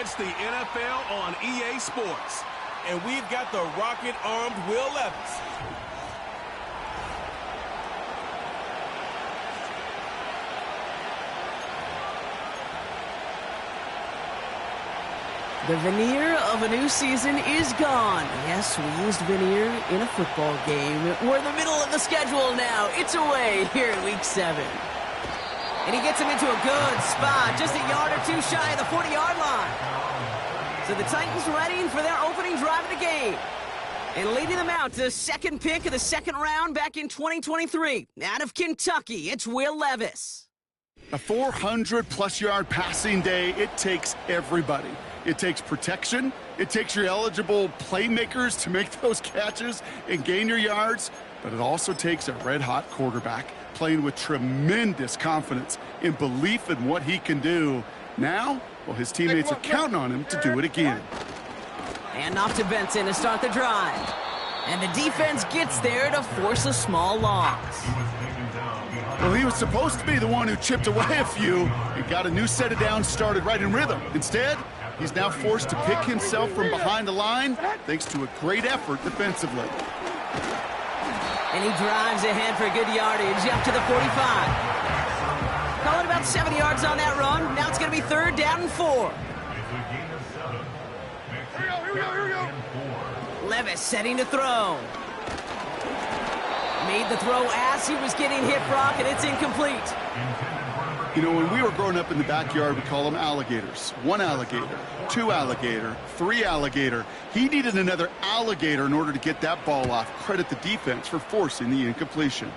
It's the NFL on EA Sports, and we've got the rocket-armed Will Levis. The veneer of a new season is gone. Yes, we used veneer in a football game. We're in the middle of the schedule now. It's away here in Week 7. And he gets him into a good spot, just a yard or two shy of the 40-yard line. So the Titans ready for their opening drive of the game. And leading them out to the second pick of the second round back in 2023. Out of Kentucky, it's Will Levis. A 400-plus yard passing day, it takes everybody. It takes protection. It takes your eligible playmakers to make those catches and gain your yards. But it also takes a red-hot quarterback playing with tremendous confidence and belief in what he can do. Now, well, his teammates are counting on him to do it again. And off to Benson to start the drive. And the defense gets there to force a small loss. Well, he was supposed to be the one who chipped away a few and got a new set of downs started right in rhythm. Instead, he's now forced to pick himself from behind the line thanks to a great effort defensively. And he drives ahead for good yardage up to the 45. Call it about 70 yards on that run. Now it's going to be 3rd down and 4. Here we go. Levis setting to throw. Made the throw as he was getting hit, Brock, and it's incomplete. You know, when we were growing up in the backyard, we call them alligators. 1 alligator, 2 alligator, 3 alligator. He needed another alligator in order to get that ball off. Credit the defense for forcing the incompletion.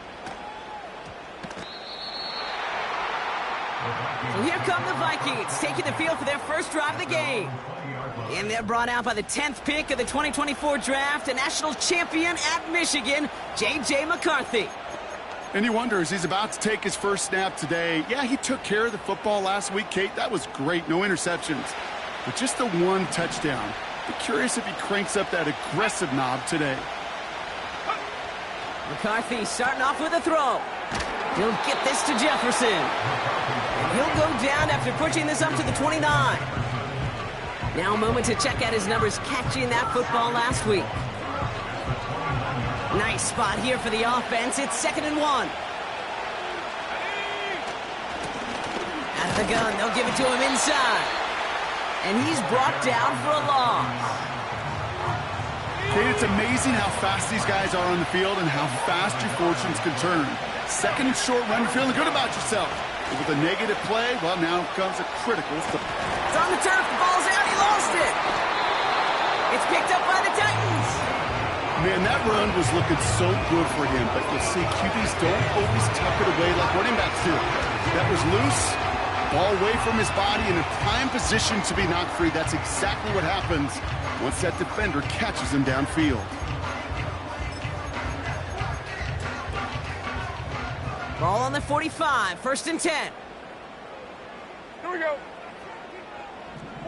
So here come the Vikings, taking the field for their first drive of the game. And they're brought out by the 10th pick of the 2024 draft, a national champion at Michigan, J.J. McCarthy. And you wonder, as he's about to take his first snap today, yeah, he took care of the football last week, Kate. That was great, no interceptions. But just the 1 touchdown. Be curious if he cranks up that aggressive knob today. McCarthy starting off with a throw. He'll get this to Jefferson. And he'll go down after pushing this up to the 29. Now a moment to check out his numbers catching that football last week. Nice spot here for the offense. It's 2nd and 1. Out of the gun, they'll give it to him inside. And he's brought down for a loss. Kate, it's amazing how fast these guys are on the field and how fast your fortunes can turn. 2nd and short run, you're feeling good about yourself. But with a negative play, well, now comes a critical stop. It's on the turf, the ball's out, he lost it. It's picked up by the Titans. Man, that run was looking so good for him, but you'll see QBs don't always tuck it away like running backs do. That was loose, ball away from his body in a prime position to be knocked free. That's exactly what happens once that defender catches him downfield. Ball on the 45, 1st and 10. Here we go.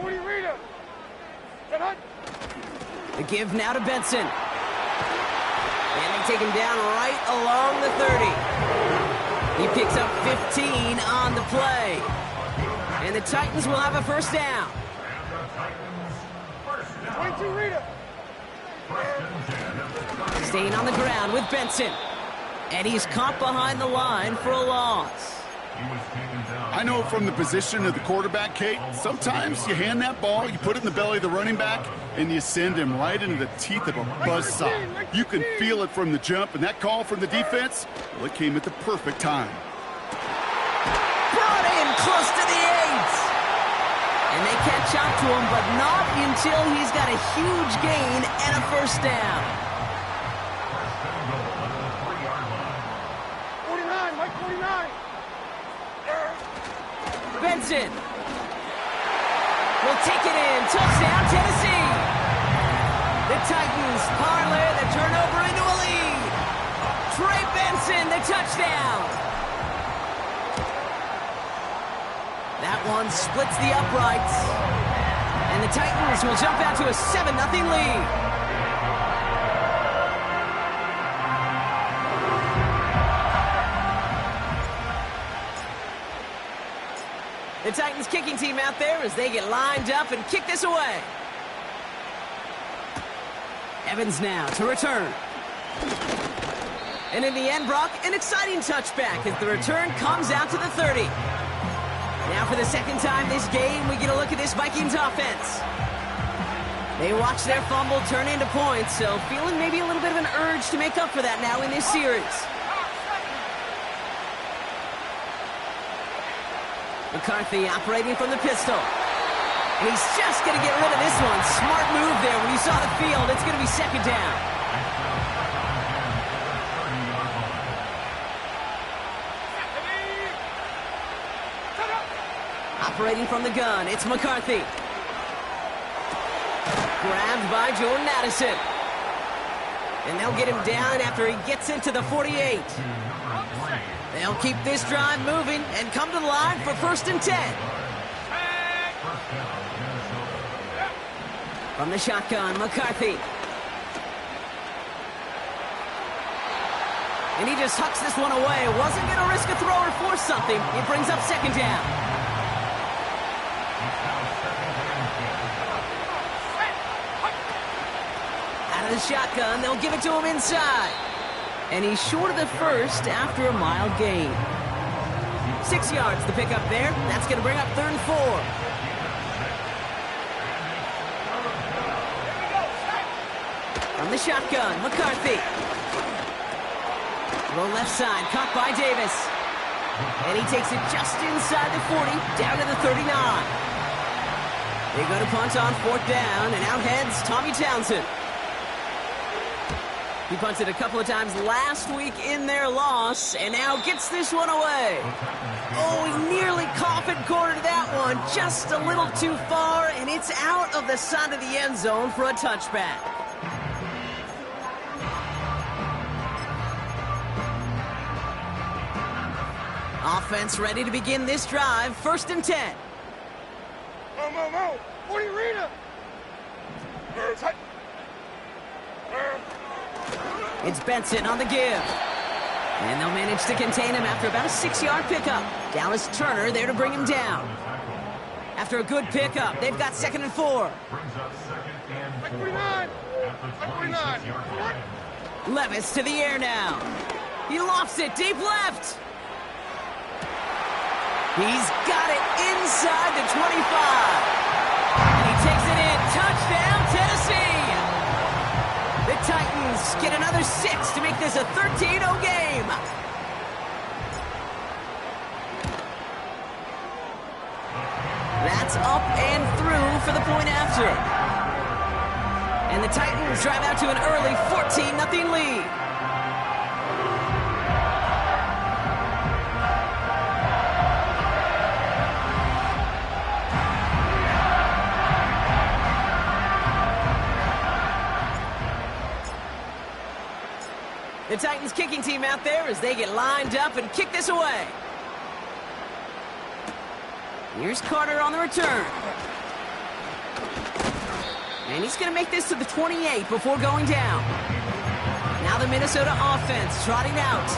40 Rita. Get hot. The give now to Benson. And they take him down right along the 30. He picks up 15 on the play. And the Titans will have a 1st down. 22 Rita. Staying on the ground with Benson. And he's caught behind the line for a loss. I know from the position of the quarterback, Kate, sometimes you hand that ball, you put it in the belly of the running back, and you send him right into the teeth of a buzzsaw. You can feel it from the jump, and that call from the defense, well, it came at the perfect time. Brought in close to the 8. And they catch up to him, but not until he's got a huge gain and a 1st down. 49, Mike 49. Benson will take it in. Touchdown, Tennessee. The Titans parlay the turnover into a lead. Trey Benson, the touchdown. That one splits the uprights. And the Titans will jump out to a 7-0 lead. The Titans kicking team out there as they get lined up and kick this away. Evans now to return. And in the end, Brock, an exciting touchback as the return comes out to the 30. Now for the second time this game, we get a look at this Vikings offense. They watch their fumble turn into points, so feeling maybe a little bit of an urge to make up for that now in this series. McCarthy operating from the pistol. And he's just going to get rid of this one. Smart move there when you saw the field. It's going to be second down. Operating from the gun, it's McCarthy. Grabbed by Jordan Addison. And they'll get him down after he gets into the 48. They'll keep this drive moving and come to the line for 1st and 10. From the shotgun, McCarthy. And he just hucks this one away. Wasn't going to risk a throw or force something. It brings up second down. The shotgun, they'll give it to him inside. And he's short of the first after a mild gain. 6 yards to pick up there. That's going to bring up 3rd and 4. From the shotgun, McCarthy. Throw left side, caught by Davis. And he takes it just inside the 40, down to the 39. They go to punt on 4th down, and out heads Tommy Townsend. He punted a couple of times last week in their loss, and now gets this one away. Oh, he nearly coffin cornered that one, just a little too far, and it's out of the side of the end zone for a touchback. Offense ready to begin this drive, 1st and 10. Mo. 40 Rita. It's Benson on the give. And they'll manage to contain him after about a 6-yard pickup. Dallas Turner there to bring him down. After a good pickup, they've got 2nd and 4. 49. Levis to the air now. He lofts it deep left. He's got it inside the 25. And he takes it in. Touchdown, Tennessee. The Titans get another 6 to make this a 13-0 game. That's up and through for the point after. And the Titans drive out to an early 14-0 lead. The Titans kicking team out there as they get lined up and kick this away. Here's Carter on the return. And he's going to make this to the 28 before going down. Now the Minnesota offense trotting out.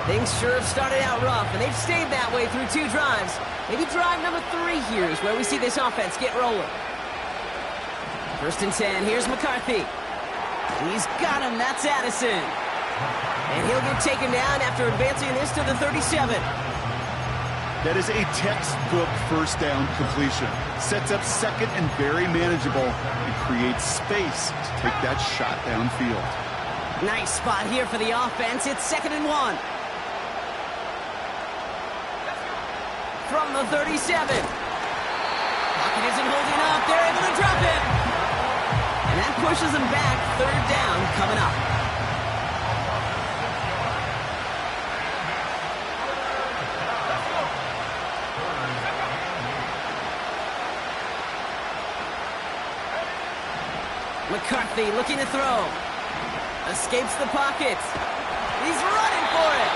Things sure have started out rough, and they've stayed that way through 2 drives. Maybe drive number 3 here is where we see this offense get rolling. 1st and 10, here's McCarthy. He's got him, that's Addison. And he'll get taken down after advancing this to the 37. That is a textbook 1st down completion. Sets up 2nd and very manageable and creates space to take that shot downfield. Nice spot here for the offense. It's 2nd and 1. From the 37. Pocket isn't holding up. They're able to drop it. And that pushes them back. 3rd down coming up. McCarthy looking to throw. Escapes the pocket. He's running for it.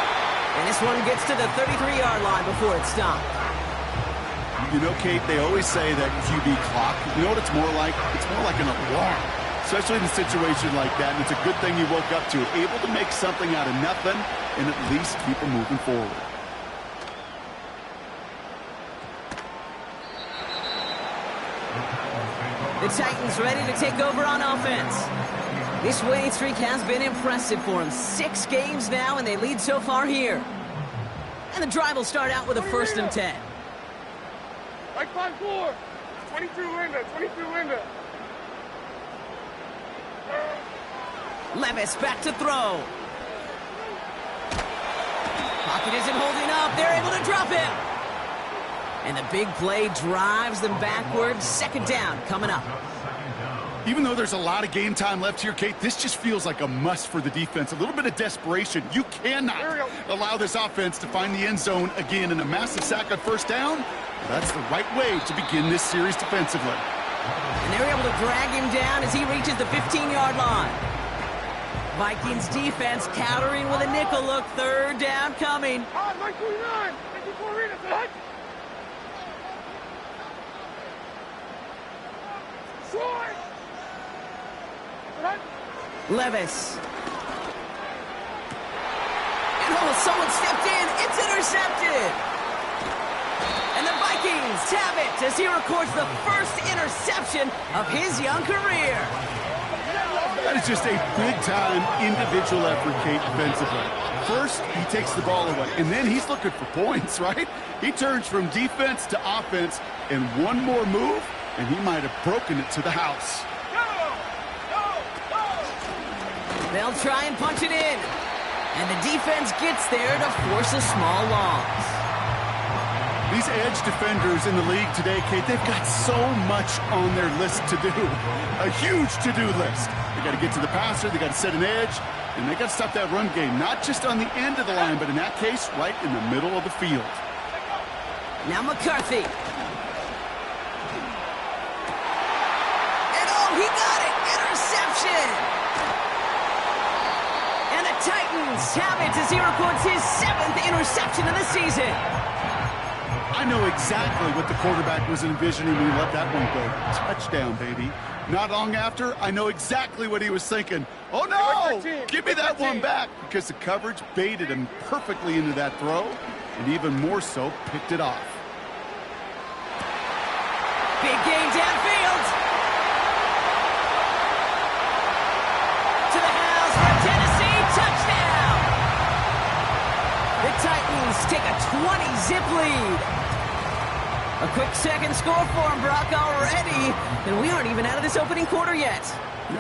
And this one gets to the 33-yard line before it's stopped. You know, Kate, they always say that QB clock, you know what it's more like? It's more like an alarm, especially in a situation like that. And it's a good thing you woke up to it, able to make something out of nothing and at least keep them moving forward. The Titans ready to take over on offense. This winning streak has been impressive for them. 6 games now, and they lead so far here. And the drive will start out with a 1st and 10. Like 5-4. 22 Linda, 22 Linda. Levis back to throw. Pocket isn't holding up. They're able to drop him. And the big play drives them backwards. 2nd down coming up. Even though there's a lot of game time left here, Kate, this just feels like a must for the defense. A little bit of desperation. You cannot allow this offense to find the end zone again, in a massive sack on 1st down. Well, that's the right way to begin this series defensively. And they're able to drag him down as he reaches the 15-yard line. Vikings defense countering with a nickel look. 3rd down coming. Ah, 929. 94 Rita, son. Short. Levis. And someone stepped in. It's intercepted. And the Vikings have it as he records the 1st interception of his young career. That is just a big-time individual effort, Kate, defensively. First, he takes the ball away, and then he's looking for points, right? He turns from defense to offense, and one more move, and he might have broken it to the house. They'll try and punch it in. And the defense gets there to force a small loss. These edge defenders in the league today, Kate, they've got so much on their list to do. A huge to-do list. They got to get to the passer, they got to set an edge, and they got to stop that run game, not just on the end of the line, but in that case, right in the middle of the field. Now McCarthy. And oh, he got it! Interception! And the Titans have it as he records his 7th interception of the season. I know exactly what the quarterback was envisioning when he let that one go. Touchdown, baby. Not long after, I know exactly what he was thinking. Oh, no! Give me that one back! Because the coverage baited him perfectly into that throw, and even more so, picked it off. Big game downfield. To the house for Tennessee. Touchdown! The Titans take a 20-zip lead. A quick 2nd score for him, Brock, already. And we aren't even out of this opening quarter yet.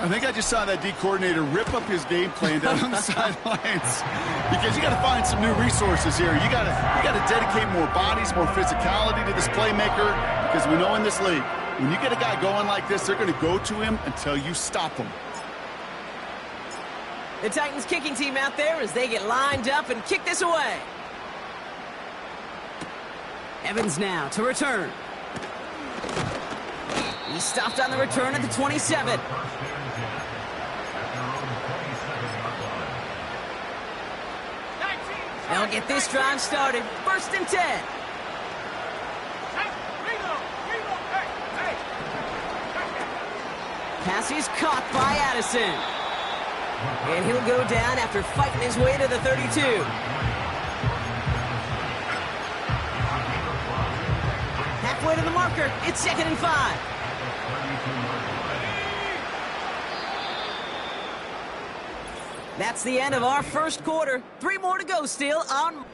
I think I just saw that D coordinator rip up his game plan down on the sidelines. Because you got to find some new resources here. You got to dedicate more bodies, more physicality to this playmaker. Because we know in this league, when you get a guy going like this, they're going to go to him until you stop him. The Titans kicking team out there as they get lined up and kick this away. Evans now to return. He stopped on the return at the 27. They'll get this drive started. 1st and 10. Pass is caught by Addison. And he'll go down after fighting his way to the 32. Halfway to the marker. It's 2nd and 5. That's the end of our 1st quarter. 3 more to go still on.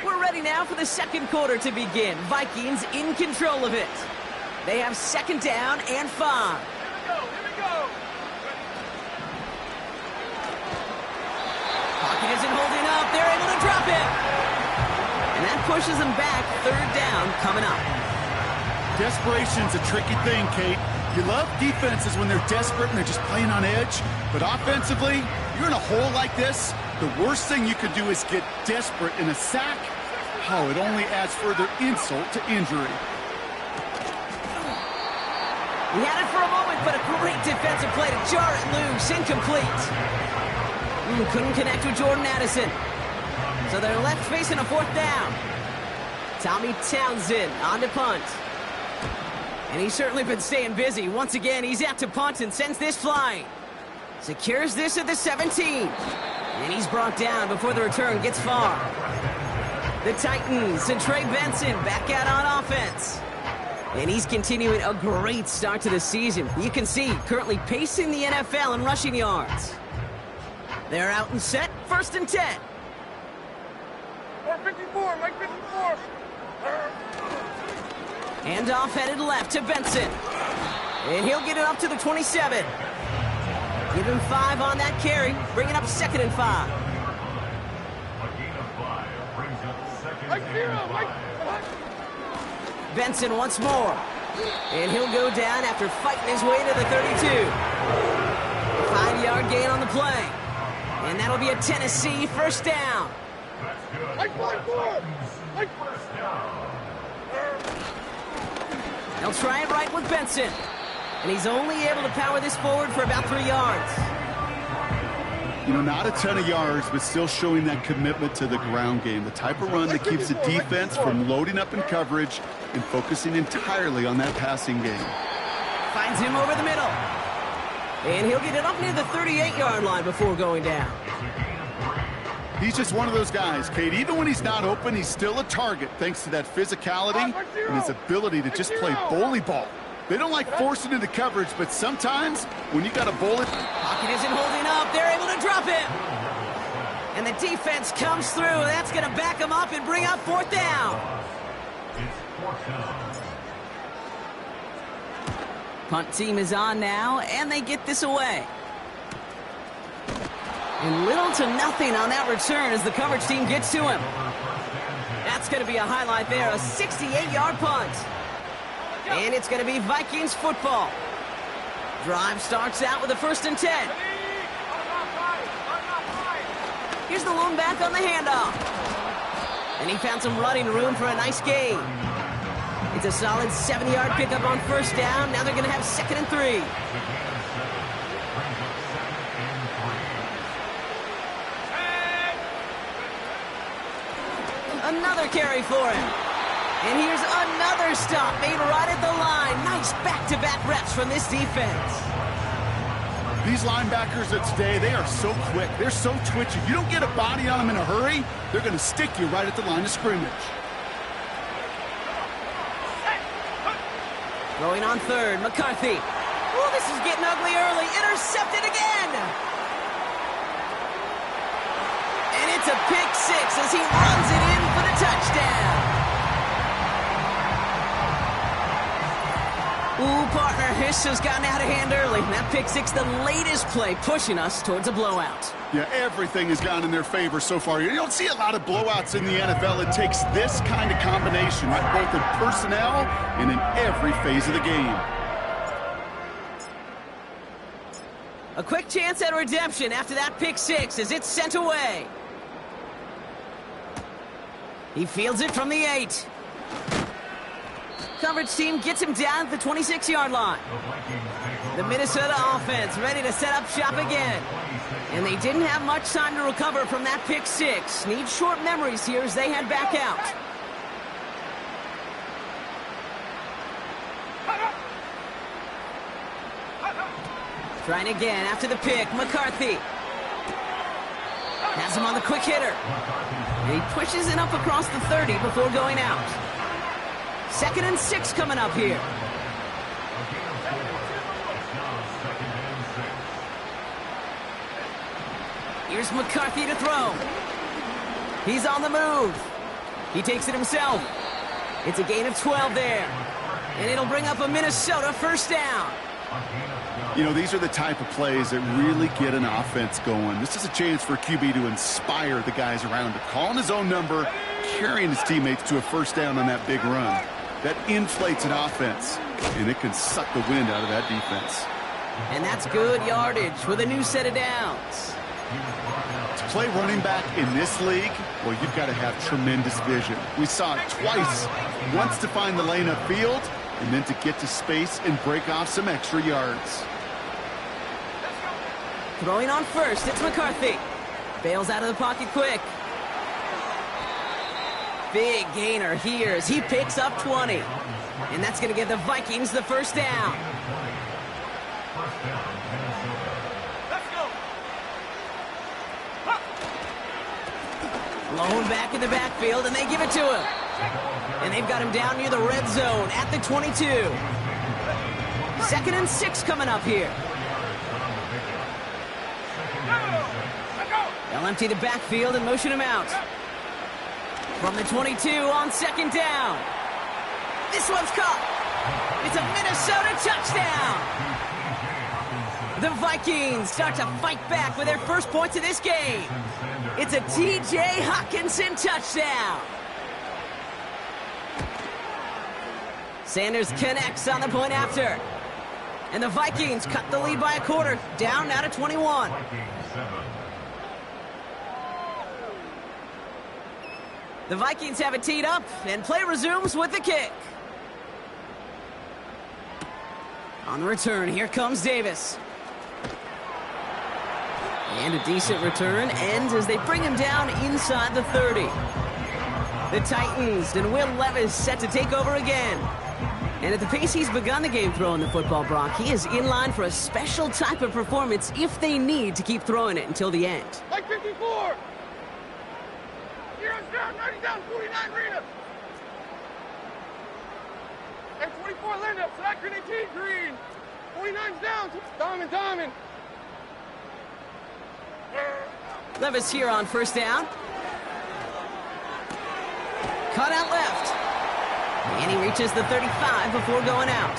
We're ready now for the 2nd quarter to begin. Vikings in control of it. They have 2nd down and 5. Here we go. Pocket isn't holding up. They're able to drop it. And that pushes them back. 3rd down coming up. Desperation's a tricky thing, Kate. You love defenses when they're desperate and they're just playing on edge. But offensively, you're in a hole like this, the worst thing you could do is get desperate in a sack. Oh, it only adds further insult to injury. He had it for a moment, but a great defensive play to jar it loose. Incomplete. Couldn't connect with Jordan Addison. So they're left facing a 4th down. Tommy Townsend on to punt. And he's certainly been staying busy. Once again, he's out to punt and sends this flying. Secures this at the 17. And he's brought down before the return gets far. The Titans and Trey Benson back out on offense. And he's continuing a great start to the season. You can see currently pacing the NFL in rushing yards. They're out and set, 1st and 10. 54, Mike 54. Handoff headed left to Benson. And he'll get it up to the 27. Give him 5 on that carry, bring it up 2nd and 5. Mike 0, Mike. Benson once more. And he'll go down after fighting his way to the 32. 5-yard gain on the play. And that'll be a Tennessee 1st down. Mike 44. Mike. They'll try it right with Benson. And he's only able to power this forward for about 3 yards. You know, not a ton of yards, but still showing that commitment to the ground game. The type of run that keeps the defense from loading up in coverage and focusing entirely on that passing game. Finds him over the middle. And he'll get it up near the 38-yard line before going down. He's just one of those guys, Kate. Even when he's not open, he's still a target thanks to that physicality and his ability to just play bully ball. They don't like forcing into coverage, but sometimes when you got a bullet... Pocket isn't holding up. They're able to drop him. And the defense comes through. That's going to back him up and bring up 4th down. Punt team is on now, and they get this away. And little to nothing on that return as the coverage team gets to him. That's going to be a highlight there, a 68-yard punt. And it's going to be Vikings football. Drive starts out with a 1st and 10. Here's the lone back on the handoff. And he found some running room for a nice gain. It's a solid 7-yard pickup on 1st down. Now they're going to have 2nd and 3. Another carry for him. And here's another stop made right at the line. Nice back-to-back reps from this defense. These linebackers of today, they are so quick. They're so twitchy. You don't get a body on them in a hurry, they're going to stick you right at the line of scrimmage. Going on 3rd, McCarthy. Oh, this is getting ugly early. Intercepted again. And it's a pick 6 as he runs it in for the touchdown. Ooh, partner, this has gotten out of hand early. That pick 6, the latest play, pushing us towards a blowout. Yeah, everything has gone in their favor so far. You don't see a lot of blowouts in the NFL. It takes this kind of combination, right? Both in personnel and in every phase of the game. A quick chance at redemption after that pick 6 as it's sent away. He fields it from the 8. Coverage team gets him down at the 26-yard line. The Minnesota offense ready to set up shop again. And they didn't have much time to recover from that pick 6. Need short memories here as they head back out. Trying again after the pick, McCarthy. Has him on the quick hitter. And he pushes it up across the 30 before going out. 2nd and 6 coming up here. Here's McCarthy to throw. He's on the move. He takes it himself. It's a gain of 12 there. And it'll bring up a Minnesota 1st down. You know, these are the type of plays that really get an offense going. This is a chance for QB to inspire the guys around him. Calling his own number, carrying his teammates to a 1st down on that big run. That inflates an offense, and it can suck the wind out of that defense. And that's good yardage with a new set of downs. To play running back in this league, well, you've got to have tremendous vision. We saw it twice. Once to find the lane upfield, and then to get to space and break off some extra yards. Throwing on 1st, it's McCarthy. Bails out of the pocket quick. Big gainer here as he picks up 20. And that's going to give the Vikings the 1st down. Let's go. Blown back in the backfield, and they give it to him. And they've got him down near the red zone at the 22. 2nd and 6 coming up here. They'll empty the backfield and motion him out. From the 22 on 2nd down. This one's caught. It's a Minnesota touchdown. The Vikings start to fight back with their first points of this game. It's a T.J. Hockenson touchdown. Sanders connects on the point after. And the Vikings cut the lead by a quarter, down now to 21. The Vikings have it teed up, and play resumes with the kick. On the return, here comes Davis. And a decent return ends as they bring him down inside the 30. The Titans and Will Levis set to take over again. And at the pace he's begun the game throwing the football, Brock, he is in line for a special type of performance if they need to keep throwing it until the end. Like 54! Heroes down, 90 down, 49 Rita! And 24 Linda, flat green 18 green! 49's down, Diamond! Levis here on 1st down. Cut out left. And he reaches the 35 before going out.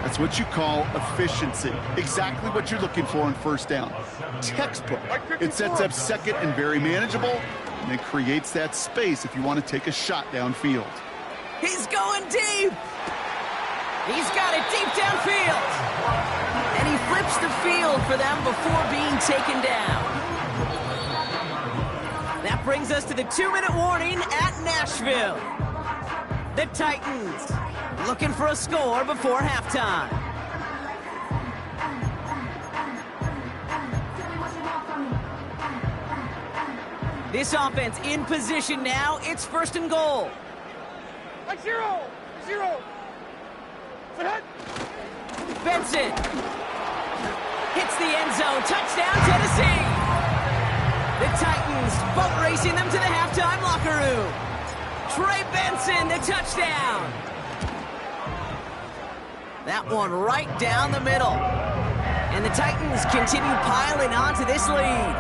That's what you call efficiency. Exactly what you're looking for on 1st down. Textbook. It sets up 2nd and very manageable, and it creates that space if you want to take a shot downfield. He's going deep. He's got it deep downfield. And he flips the field for them before being taken down. That brings us to the 2-minute warning at Nashville. The Titans looking for a score before halftime. This offense in position now. It's 1st and goal. Like 0! Benson hits the end zone. Touchdown, Tennessee. The Titans boat racing them to the halftime locker room. Trey Benson, the touchdown. That one right down the middle. And the Titans continue piling onto this lead.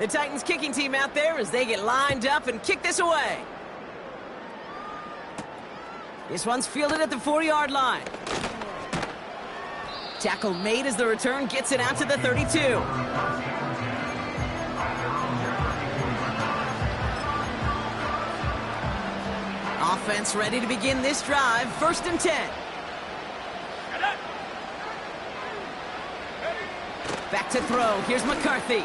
The Titans kicking team out there as they get lined up and kick this away. This one's fielded at the 4-yard line. Tackle made as the return gets it out to the 32. Offense ready to begin this drive. 1st and 10. Back to throw. Here's McCarthy.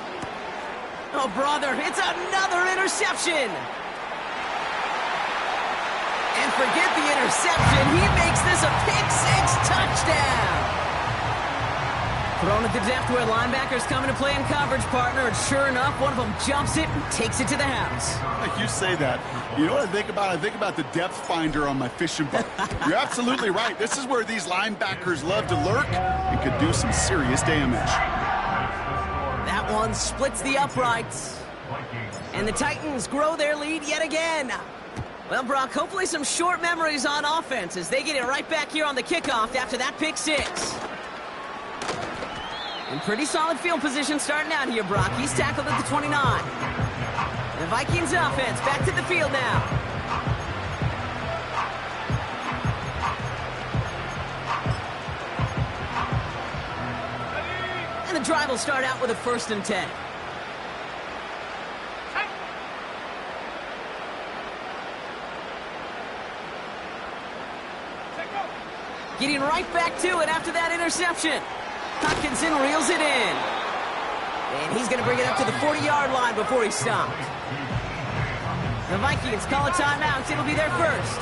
Oh, brother, it's another interception. And forget the interception. He makes this a pick-6 touchdown. Thrown at the depth where linebackers come into play in coverage, partner, and sure enough, one of them jumps it and takes it to the house. Like you say that. You know what I think about? I think about the depth finder on my fishing boat. You're absolutely right. This is where these linebackers love to lurk and could do some serious damage. That one splits the uprights. And the Titans grow their lead yet again. Well, Brock, hopefully some short memories on offense as they get it right back here on the kickoff after that pick-6. In pretty solid field position starting out here, Brock. He's tackled at the 29. The Vikings offense back to the field now. And the drive will start out with a 1st and 10. Getting right back to it after that interception. Hockenson reels it in. And he's going to bring it up to the 40-yard line before he's stopped. The Vikings call a timeout. It'll be their first.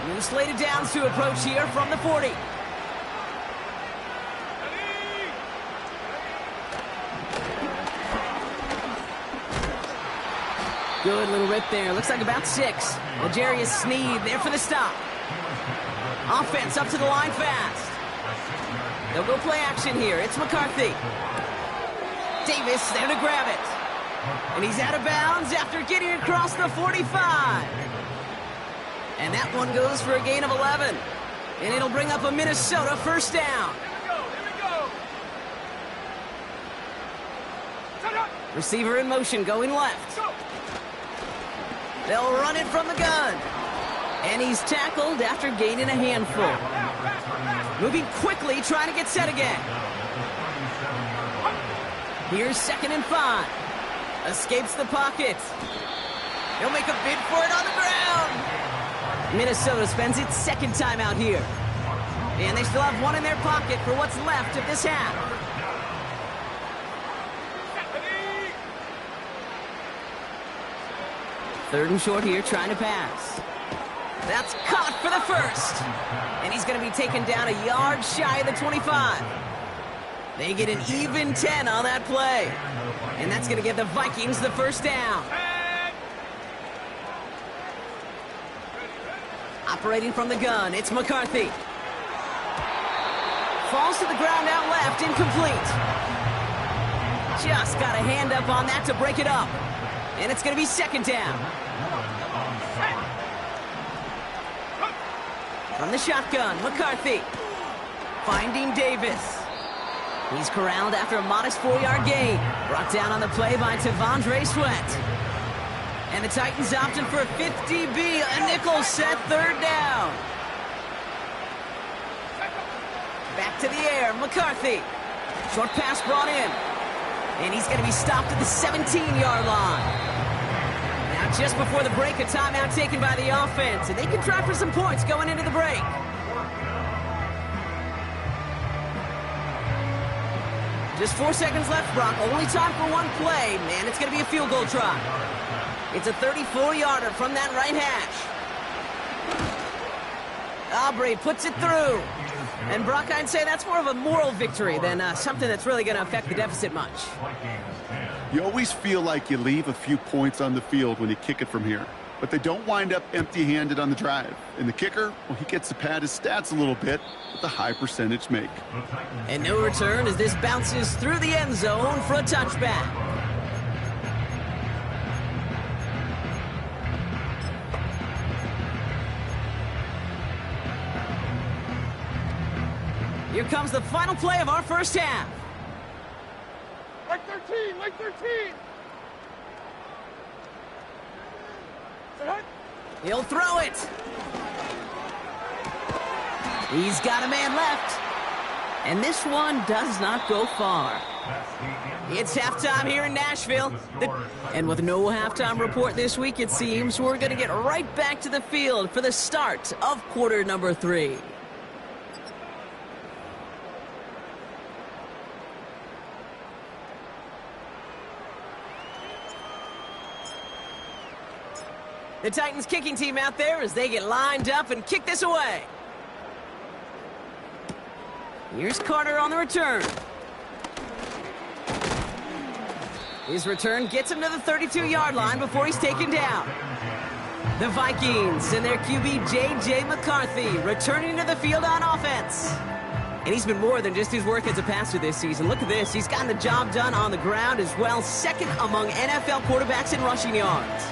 New slated downs to approach here from the 40. Good little rip there. Looks like about 6. L'Jarius Sneed there for the stop. Offense up to the line fast. They'll go play action here. It's McCarthy. Davis there to grab it. And he's out of bounds after getting across the 45. And that one goes for a gain of 11. And it'll bring up a Minnesota first down. Here we go. Set up. Receiver in motion going left. Go. They'll run it from the gun. And he's tackled after gaining a handful. Moving quickly, trying to get set again. Here's 2nd and 5. Escapes the pocket. He'll make a bid for it on the ground. Minnesota spends its 2nd timeout here. And they still have one in their pocket for what's left of this half. Third and short here, trying to pass. That's caught for the first. And he's going to be taken down a yard shy of the 25. They get an even 10 on that play. And that's going to give the Vikings the first down. Operating from the gun, it's McCarthy. Falls to the ground out left, incomplete. Just got a hand up on that to break it up. And it's going to be 2nd down. From the shotgun, McCarthy. Finding Davis. He's corralled after a modest 4-yard gain. Brought down on the play by Tavondre Sweat. And the Titans opted for a 50B, a nickel set 3rd down. Back to the air, McCarthy. Short pass brought in. And he's going to be stopped at the 17-yard line. Now just before the break, a timeout taken by the offense. And they can try for some points going into the break. Just 4 seconds left, Brock. Only time for one play. Man, it's going to be a field goal try. It's a 34-yarder from that right hash. Aubrey puts it through. And Brock, I'd say that's more of a moral victory than something that's really going to affect the deficit much. You always feel like you leave a few points on the field when you kick it from here. But they don't wind up empty-handed on the drive. And the kicker, well, he gets to pad his stats a little bit with a high percentage make. And no return as this bounces through the end zone for a touchback. Here comes the final play of our first half. Like 13, like 13. He'll throw it. He's got a man left. And this one does not go far. It's halftime here in Nashville. And with no halftime report this week, it seems we're going to get right back to the field for the start of quarter number 3. The Titans kicking team out there as they get lined up and kick this away. Here's Carter on the return. His return gets him to the 32-yard line before he's taken down. The Vikings and their QB J.J. McCarthy returning to the field on offense. And he's been more than just his work as a passer this season. Look at this. He's gotten the job done on the ground as well. 2nd among NFL quarterbacks in rushing yards.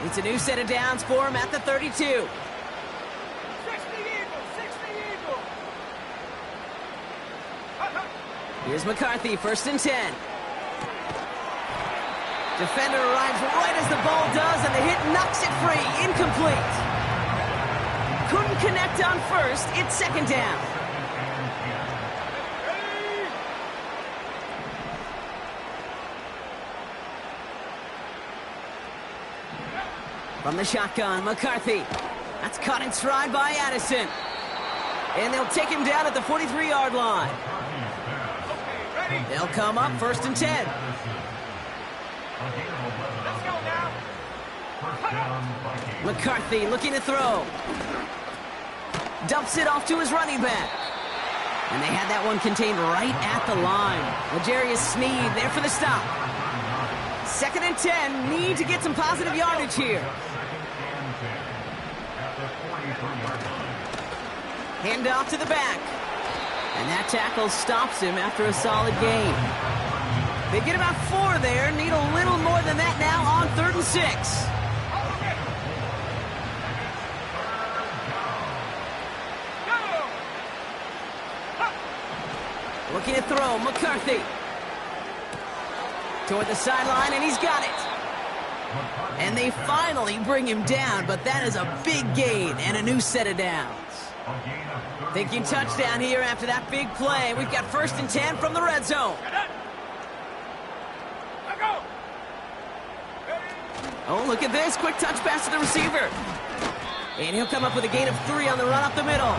It's a new set of downs for him at the 32. 60 Eagles. Here's McCarthy, 1st and 10. Defender arrives right as the ball does, and the hit knocks it free. Incomplete. Couldn't connect on 1st. It's 2nd down. From the shotgun, McCarthy. That's caught in stride by Addison. And they'll take him down at the 43-yard line. They'll come up 1st and 10. Let's go now. McCarthy looking to throw. Dumps it off to his running back. And they had that one contained right at the line. L'Jarius Sneed there for the stop. 2nd and 10. Need to get some positive yardage here. Hand off to the back. And that tackle stops him after a solid gain. They get about 4 there. Need a little more than that now on 3rd and 6. Looking to throw, McCarthy. Toward the sideline, and he's got it. And they finally bring him down, but that is a big gain and a new set of downs. Thinking touchdown here after that big play. We've got 1st and 10 from the red zone. Oh, look at this. Quick touch pass to the receiver. And he'll come up with a gain of 3 on the run up the middle.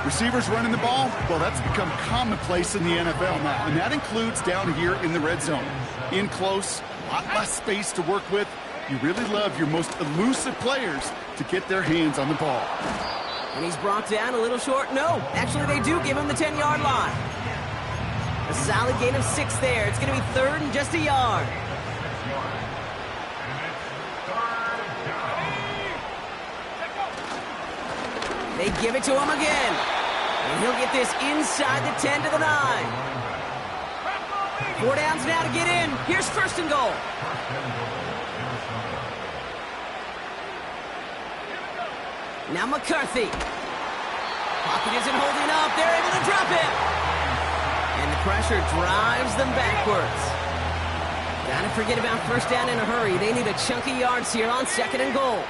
Receivers running the ball, well, that's become commonplace in the NFL now, and that includes down here in the red zone. In close, a lot less space to work with. You really love your most elusive players to get their hands on the ball. And he's brought down a little short. No, actually they do give him the 10-yard line. A solid gain of 6 there. It's going to be 3rd and just a yard. They give it to him again. And he'll get this inside the 10 to the 9. 4 downs now to get in. Here's 1st and goal. Now McCarthy. Pocket isn't holding up. They're able to drop him. And the pressure drives them backwards. Gotta forget about 1st down in a hurry. They need a chunky yards here on 2nd and goal.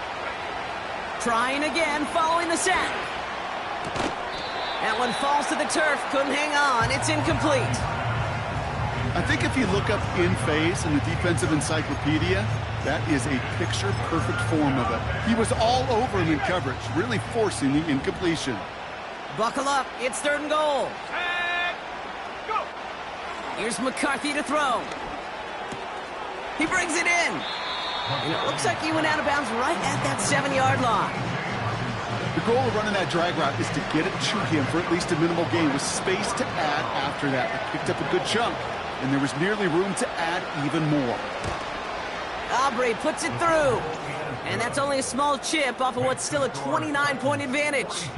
Trying again following the sack. That one falls to the turf. Couldn't hang on. It's incomplete. I think if you look up in phase in the defensive encyclopedia, that is a picture-perfect form of it. He was all over him in coverage, really forcing the incompletion. Buckle up. It's 3rd and goal. Go. Here's McCarthy to throw. He brings it in. And it looks like he went out of bounds right at that 7-yard line. The goal of running that drag route is to get it to him for at least a minimal gain with space to add after that. They picked up a good chunk, and there was nearly room to add even more. Aubrey puts it through. And that's only a small chip off of what's still a 29-point advantage.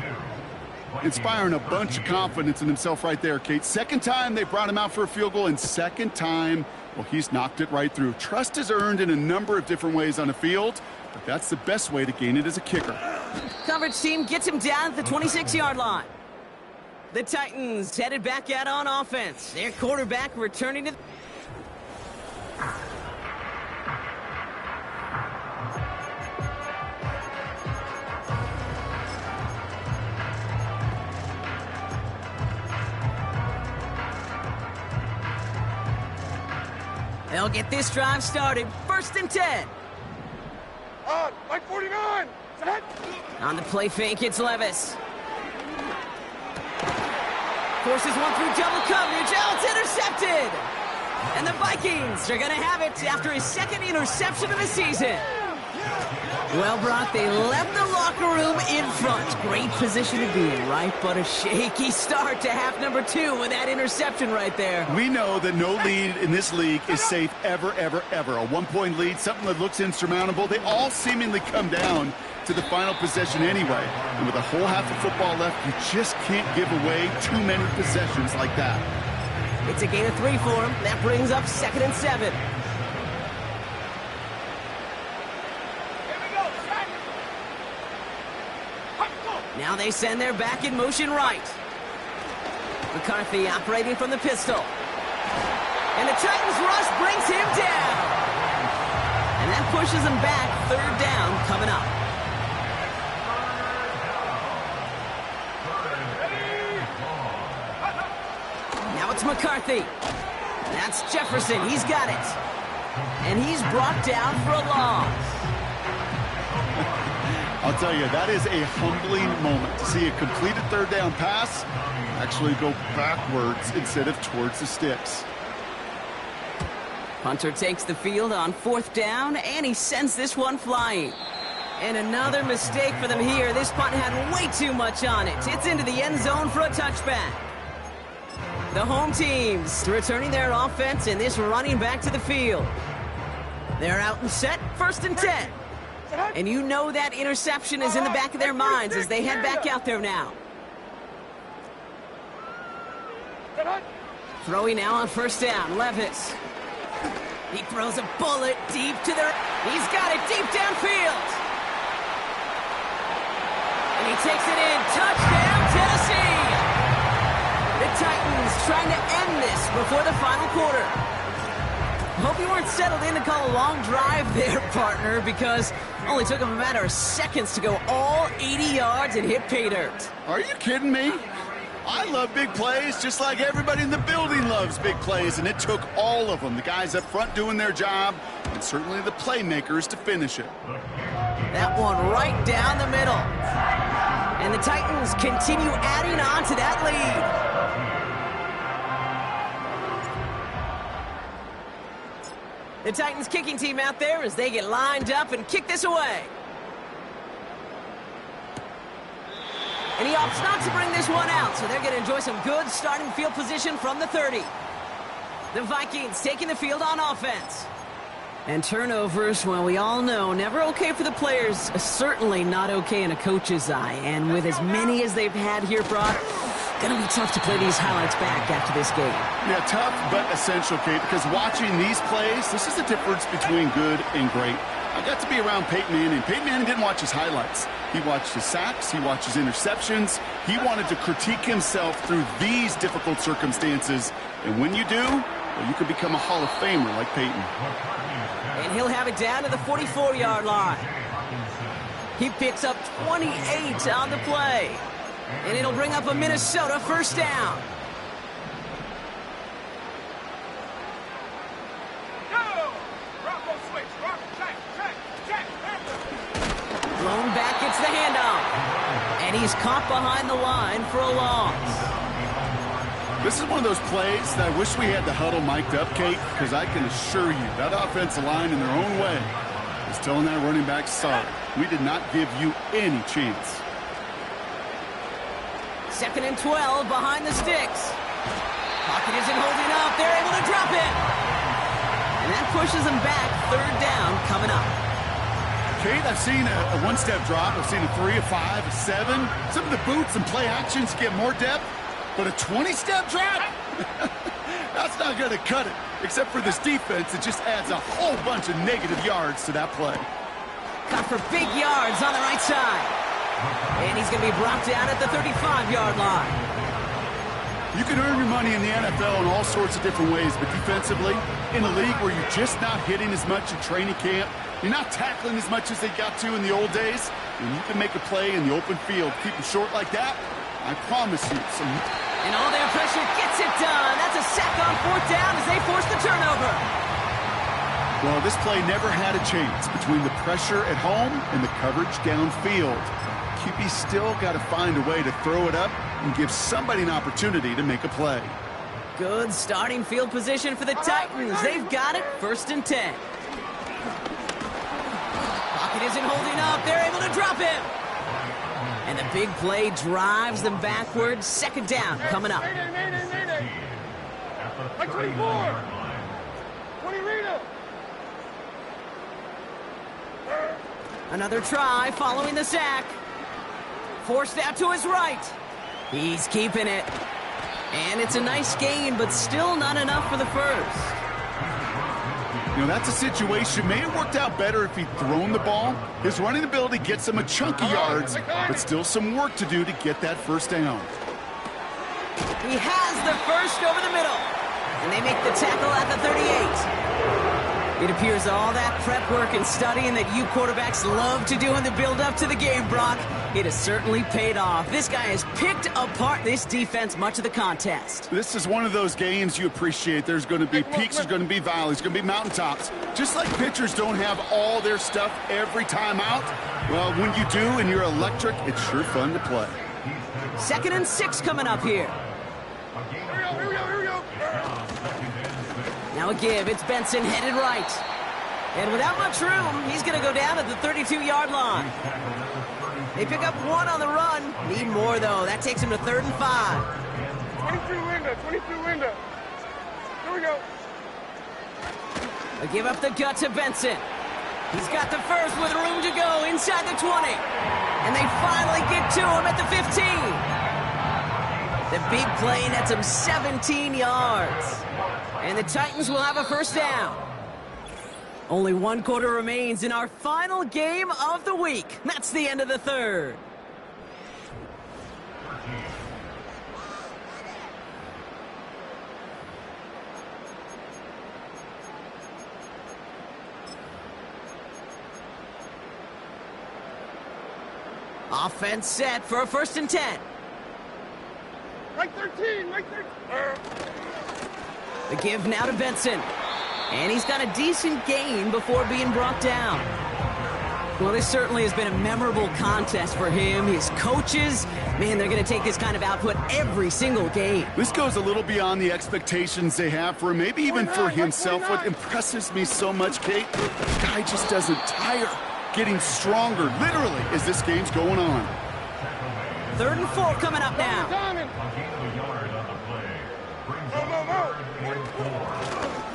Inspiring a bunch of confidence in himself right there, Kate. 2nd time they brought him out for a field goal, and 2nd time, well, he's knocked it right through. Trust is earned in a number of different ways on the field, but that's the best way to gain it as a kicker. Coverage team gets him down at the 26-yard line. The Titans headed back out on offense. Their quarterback returning to... They'll get this drive started. 1st and 10. Like 49. Set. On the play fake, it's Levis. Forces one through double coverage. Oh, it's intercepted. And the Vikings are going to have it after his 2nd interception of the season. Well, Brock, they left the locker room in front. Great position to be in, right? But a shaky start to half number 2 with that interception right there. We know that no lead in this league is safe ever, ever, ever. A 1-point lead, something that looks insurmountable. They all seemingly come down to the final possession anyway. And with a whole half of football left, you just can't give away too many possessions like that. It's a gain of 3 for him. That brings up 2nd and 7. Now they send their back in motion right. McCarthy operating from the pistol. And the Titans rush brings him down. And that pushes him back. 3rd down coming up. Now it's McCarthy. That's Jefferson. He's got it. And he's brought down for a loss. I'll tell you, that is a humbling moment to see a completed 3rd down pass actually go backwards instead of towards the sticks. Hunter takes the field on 4th down, and he sends this one flying. And another mistake for them here. This punt had way too much on it. It's into the end zone for a touchback. The home teams returning their offense, and this running back to the field. They're out and set, 1st and 10. And you know that interception is in the back of their minds as they head back out there now. Throwing now on first down. Levis. He throws a bullet deep to the... He's got it deep downfield. And he takes it in. Touchdown, Tennessee. The Titans trying to end this before the final quarter. Hope you weren't settled in to call a long drive there, partner, because it only took him a matter of seconds to go all 80 yards and hit pay dirt. Are you kidding me? I love big plays just like everybody in the building loves big plays, and it took all of them, the guys up front doing their job, and certainly the playmakers to finish it. That one right down the middle. And the Titans continue adding on to that lead. The Titans kicking team out there as they get lined up and kick this away. And he opts not to bring this one out, so they're going to enjoy some good starting field position from the 30. The Vikings taking the field on offense. And turnovers, well, we all know, never okay for the players, certainly not okay in a coach's eye. And with as many as they've had here, Brock, gonna be tough to play these highlights back after this game. Yeah, tough but essential, Kate, because watching these plays, this is the difference between good and great. I got to be around Peyton Manning. Peyton Manning didn't watch his highlights. He watched his sacks. He watched his interceptions. He wanted to critique himself through these difficult circumstances. And when you do, well, you can become a Hall of Famer like Peyton. And he'll have it down to the 44-yard line. He picks up 28 on the play. And it'll bring up a Minnesota first down. Blown back gets the handoff. And he's caught behind the line for a loss. This is one of those plays that I wish we had the huddle mic'd up, Kate, because I can assure you that offensive line in their own way is telling that running back, sorry, we did not give you any chance. 2nd and 12 behind the sticks. Pocket isn't holding up. They're able to drop it. And that pushes them back. 3rd down coming up. Kate, I've seen a one-step drop. I've seen a 3, a 5, a 7. Some of the boots and play actions get more depth. But a 20-step drop? That's not going to cut it. Except for this defense, it just adds a whole bunch of negative yards to that play. Cut for big yards on the right side. And he's going to be brought down at the 35-yard line. You can earn your money in the NFL in all sorts of different ways, but defensively, in a league where you're just not hitting as much in training camp, you're not tackling as much as they got to in the old days, when you can make a play in the open field, keep them short like that, I promise you some... And all their pressure gets it done. That's a sack on 4th down as they force the turnover. Well, this play never had a chance between the pressure at home and the coverage downfield. QB still got to find a way to throw it up and give somebody an opportunity to make a play. Good starting field position for the Titans. They've got it. 1st and 10. Pocket isn't holding up. They're able to drop it. And the big play drives them backwards. 2nd down coming up. Like 24. 20 Rita. Another try following the sack. Forced out to his right. He's keeping it. And it's a nice gain, but still not enough for the first. You know, that's a situation. May have worked out better if he'd thrown the ball. His running ability gets him a chunk of yards, but still some work to do to get that first down. He has the first over the middle. And they make the tackle at the 38. It appears all that prep work and studying that you quarterbacks love to do in the build-up to the game, Brock, it has certainly paid off. This guy has picked apart this defense much of the contest. This is one of those games you appreciate. There's going to be peaks, there's going to be valleys, there's going to be mountaintops. Just like pitchers don't have all their stuff every time out, well, when you do and you're electric, it's sure fun to play. 2nd and 6 coming up here. Here we go. Now a give. It's Benson headed right. And without much room, he's going to go down at the 32-yard line. They pick up 1 on the run. Need more, though. That takes him to 3rd and 5. 22 Linda. Here we go. They give up the gut to Benson. He's got the first with room to go inside the 20. And they finally get to him at the 15. The big play nets him 17 yards. And the Titans will have a first down. Only one quarter remains in our final game of the week. That's the end of the third. Offense set for a 1st and 10. Right 13, right 13. The give now to Benson. And he's got a decent gain before being brought down. Well, this certainly has been a memorable contest for him. His coaches, man, they're going to take this kind of output every single game. This goes a little beyond the expectations they have for him, maybe even for himself. What impresses me so much, Kate, the guy just doesn't tire. Getting stronger, literally, as this game's going on. 3rd and 4 coming up now.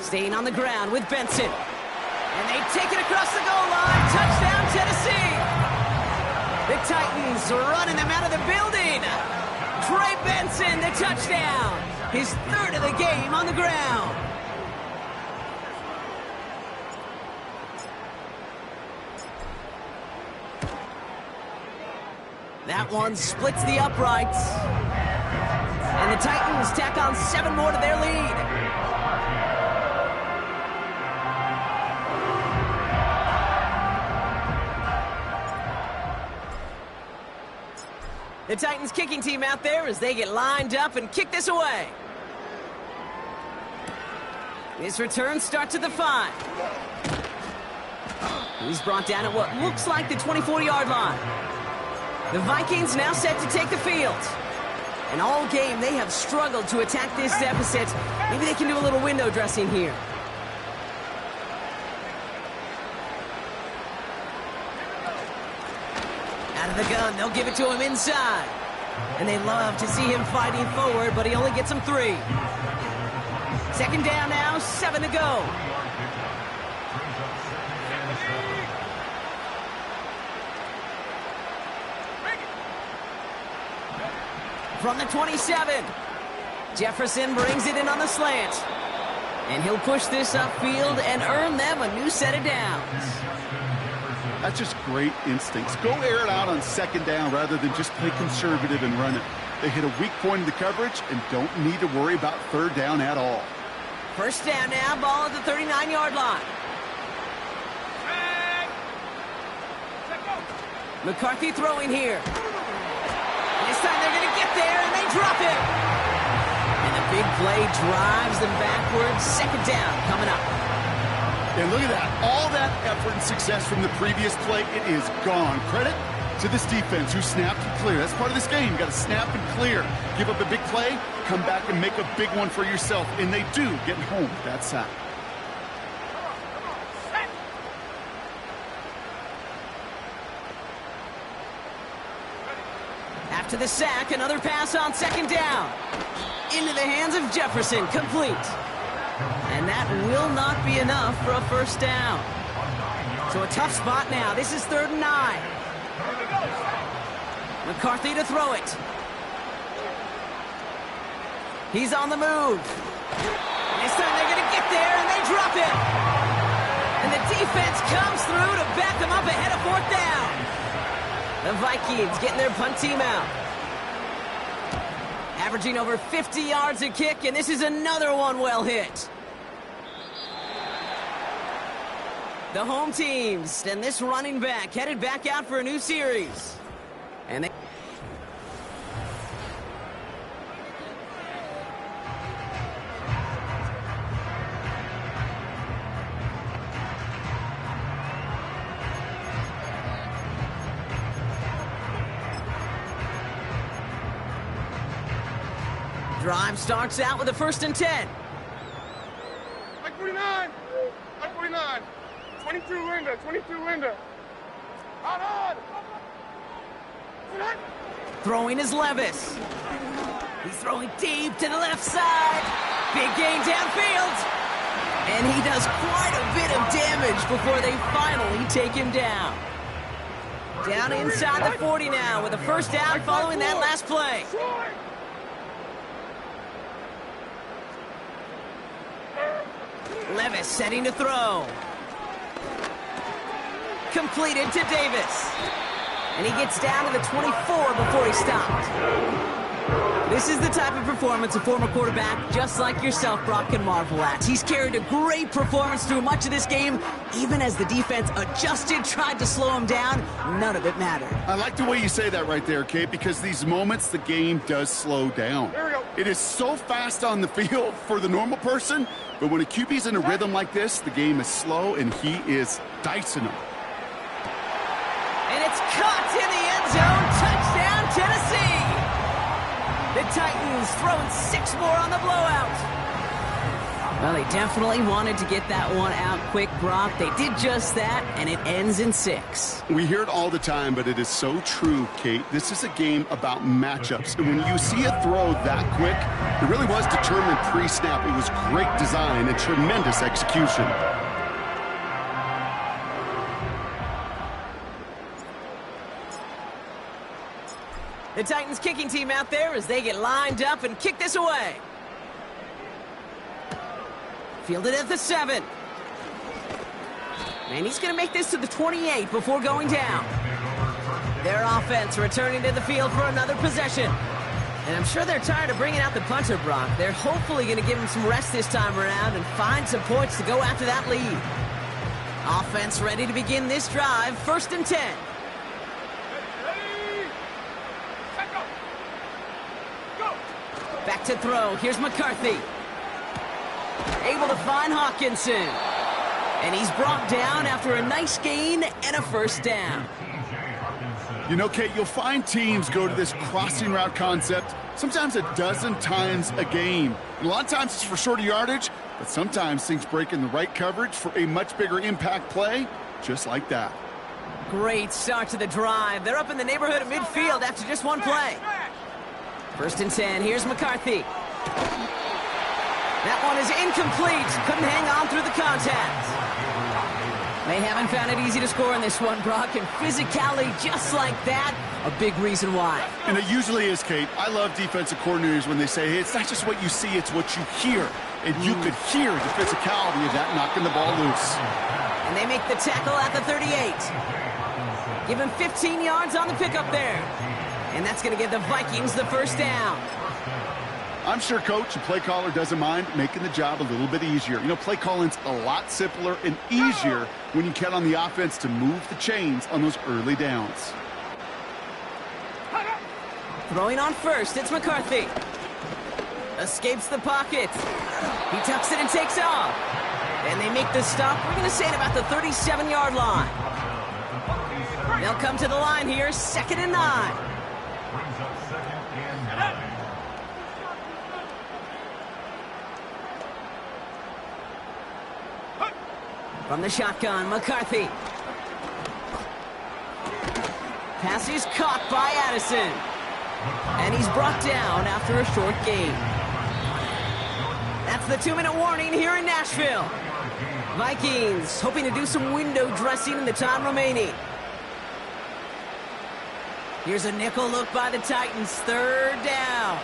Staying on the ground with Benson. And they take it across the goal line. Touchdown, Tennessee. The Titans running them out of the building. Trey Benson, the touchdown. His 3rd of the game on the ground. That one splits the uprights. And the Titans tack on 7 more to their lead. The Titans kicking team out there as they get lined up and kick this away. This return starts at the 5. He's brought down at what looks like the 24-yard line. The Vikings now set to take the field. And all game, they have struggled to attack this deficit. Maybe they can do a little window dressing here. Out of the gun, they'll give it to him inside. And they love to see him fighting forward, but he only gets them 3. 2nd down now, 7 to go. From the 27, Jefferson brings it in on the slant. And he'll push this upfield and earn them a new set of downs. That's just great instincts. Go air it out on 2nd down rather than just play conservative and run it. They hit a weak point in the coverage and don't need to worry about 3rd down at all. 1st down now, ball at the 39-yard line. McCarthy throwing here. This time they're going to get there, and they drop it. And the big play drives them backwards. 2nd down coming up. And look at that. All that effort and success from the previous play, it is gone. Credit to this defense who snapped and clear. That's part of this game. You got to snap and clear. Give up a big play, come back and make a big one for yourself. And they do get home with that sack. After the sack, another pass on 2nd down. Into the hands of Jefferson, complete. And that will not be enough for a 1st down. So a tough spot now. This is 3rd and 9. McCarthy to throw it. He's on the move. And this time they're going to get there, and they drop it. And the defense comes through to back them up ahead of 4th down. The Vikings getting their punt team out. Averaging over 50 yards a kick, and this is another one well hit. The home teams and this running back headed back out for a new series. And they... Drive starts out with a 1st and 10. Like 49. Like 49. 22 Linda. 22 Linda. Out on. Throwing is Levis. He's throwing deep to the left side. Big gain downfield. And he does quite a bit of damage before they finally take him down. Down inside the 40 now with a 1st down following that last play. Levis setting to throw. Completed to Davis. And he gets down to the 24 before he stopped. This is the type of performance a former quarterback just like yourself, Brock, can marvel at. He's carried a great performance through much of this game. Even as the defense adjusted, tried to slow him down, none of it mattered. I like the way you say that right there, Kate, because these moments the game does slow down. Here we go. It is so fast on the field for the normal person, but when a QB's in a rhythm like this, the game is slow and he is dicing them. And it's caught in the end zone. Touchdown, Tennessee! The Titans throwing 6 more on the blowout. Well, they definitely wanted to get that one out quick, Brock. They did just that, and it ends in 6. We hear it all the time, but it is so true, Kate. This is a game about matchups. And when you see a throw that quick, it really was determined pre-snap. It was great design and tremendous execution. The Titans kicking team out there as they get lined up and kick this away. Fielded at the 7. And he's going to make this to the 28 before going down. Their offense returning to the field for another possession. And I'm sure they're tired of bringing out the punter, Brock. They're hopefully going to give him some rest this time around and find some points to go after that lead. Offense ready to begin this drive. 1st and 10. Back to throw. Here's McCarthy. Able to find Hawkinson. And he's brought down after a nice gain and a 1st down. You know, Kate, you'll find teams go to this crossing route concept sometimes a dozen times a game. And a lot of times it's for shorter yardage, but sometimes things break in the right coverage for a much bigger impact play, just like that. Great start to the drive. They're up in the neighborhood of midfield after just one play. 1st and 10. Here's McCarthy. That one is incomplete. Couldn't hang on through the contact. They haven't found it easy to score in this one, Brock, and physicality just like that, a big reason why. And it usually is, Kate. I love defensive coordinators when they say, hey, it's not just what you see, it's what you hear. And you could hear the physicality of that knocking the ball loose. And they make the tackle at the 38. Give him 15 yards on the pickup there. And that's going to give the Vikings the 1st down. I'm sure coach and play caller doesn't mind making the job a little bit easier. You know, play calling's a lot simpler and easier when you count on the offense to move the chains on those early downs. Throwing on 1st, it's McCarthy. Escapes the pocket. He tucks it and takes off. And they make the stop. We're going to say at about the 37-yard line. They'll come to the line here, 2nd and 9. From the shotgun, McCarthy. Pass is caught by Addison. And he's brought down after a short gain. That's the 2-minute warning here in Nashville. Vikings hoping to do some window dressing in the time remaining. Here's a nickel look by the Titans. 3rd down.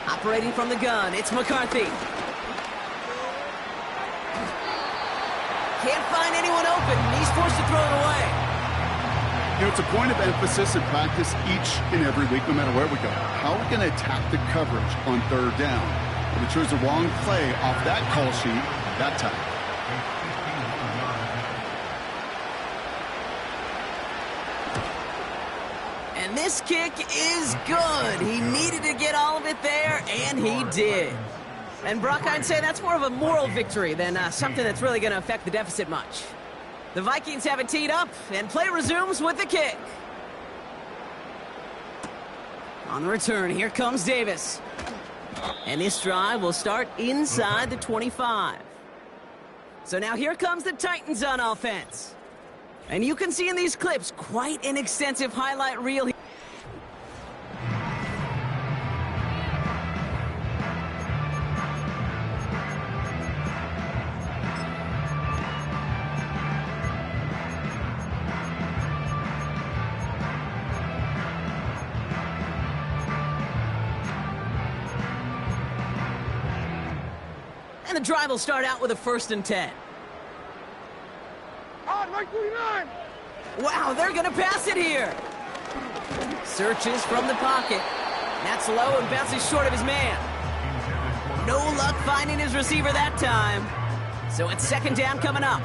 Operating from the gun, it's McCarthy. Can't find anyone open. He's forced to throw it away. You know, it's a point of emphasis in practice each and every week, no matter where we go. How are we going to attack the coverage on 3rd down? But we chose the wrong play off that call sheet that time. And this kick is good. He needed to get all of it there, and he did. And Brock, I'd say that's more of a moral victory than something that's really going to affect the deficit much. The Vikings have it teed up, and play resumes with the kick. On the return, here comes Davis. And this drive will start inside the 25. So now here comes the Titans on offense. And you can see in these clips quite an extensive highlight reel. And the drive will start out with a 1st and 10. On, Mike 49. Wow, they're going to pass it here. Searches from the pocket. That's low and bounces short of his man. No luck finding his receiver that time. So it's 2nd down coming up.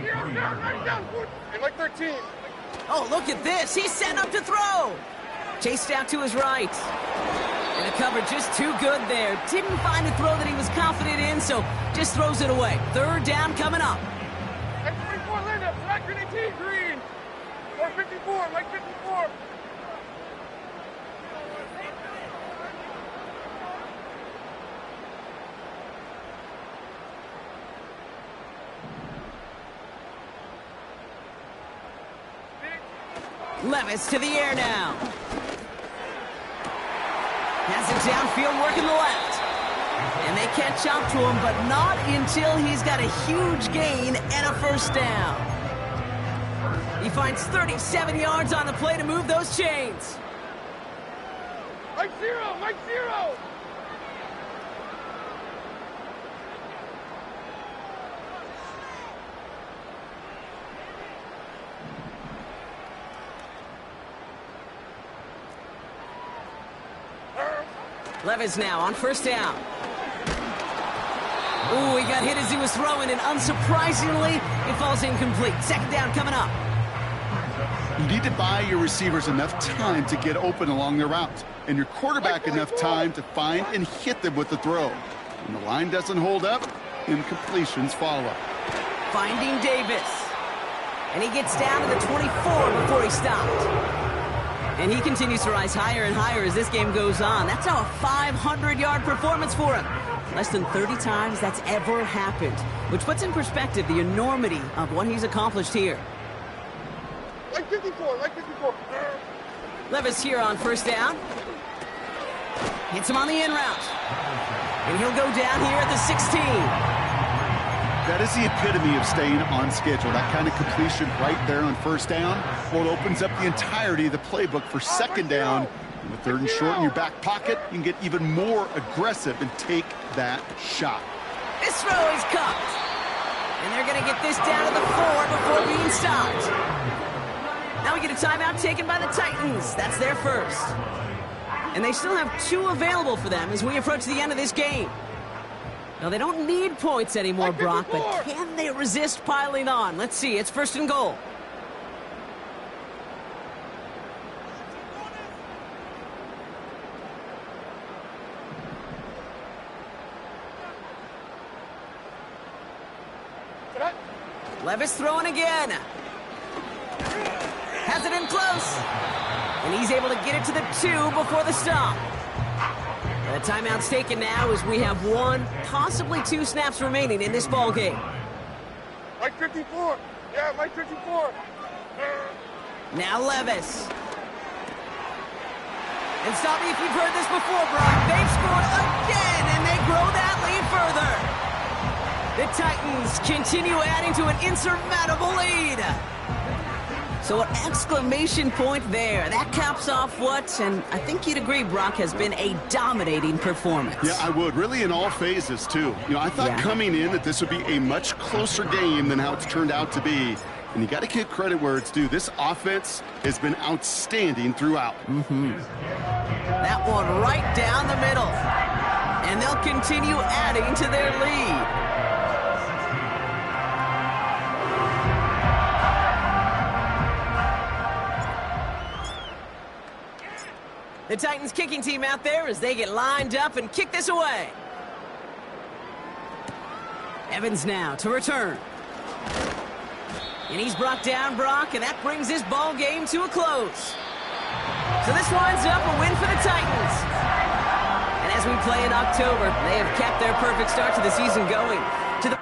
Down, right down, and Mike 13. Oh, look at this. He's set up to throw. Chased out to his right. And the cover just too good there. Didn't find a throw that he was confident in, so just throws it away. 3rd down coming up. Mike 24, land up, flat grenade team, green. Or 54, Mike 54. Levis to the air now. Has it downfield, working the left. And they catch up to him, but not until he's got a huge gain and a 1st down. He finds 37 yards on the play to move those chains. Mike 0, Mike 0. Levis now on 1st down. Ooh, he got hit as he was throwing, and unsurprisingly, it falls incomplete. 2nd down coming up. You need to buy your receivers enough time to get open along their route, and your quarterback enough time to find and hit them with the throw. When the line doesn't hold up, incompletions follow up. Finding Davis. And he gets down to the 24 before he stopped. And he continues to rise higher and higher as this game goes on. That's now a 500-yard performance for him. Less than 30 times that's ever happened, which puts in perspective the enormity of what he's accomplished here. Like 54, like 54. Levis here on 1st down. Hits him on the in route. And he'll go down here at the 16. That is the epitome of staying on schedule. That kind of completion right there on 1st down. Well, it opens up the entirety of the playbook for 2nd down. And with 3rd and short in your back pocket, you can get even more aggressive and take that shot. This throw is caught. And they're going to get this down to the 4 before being stopped. Now we get a timeout taken by the Titans. That's their 1st. And they still have 2 available for them as we approach the end of this game. Now, they don't need points anymore, Brock, but can they resist piling on? Let's see. It's 1st and goal. Levis throwing again. Has it in close. And he's able to get it to the 2 before the stop. The timeout's taken now as we have 1, possibly 2 snaps remaining in this ball game. Mike 54. Yeah, Mike 54. Now Levis. And stop me if you've heard this before, Brock. They've scored again, and they grow that lead further. The Titans continue adding to an insurmountable lead. So an exclamation point there. That caps off what, and I think you'd agree, Brock, has been a dominating performance. Yeah, I would. Really in all phases, too. You know, I thought coming in that this would be a much closer game than how it's turned out to be. And you got to give credit where it's due. This offense has been outstanding throughout. That one right down the middle. And they'll continue adding to their lead. The Titans kicking team out there as they get lined up and kick this away. Evans now to return. And he's brought down, Brock, and that brings this ball game to a close. So this winds up a win for the Titans. And as we play in October, they have kept their perfect start to the season going. To the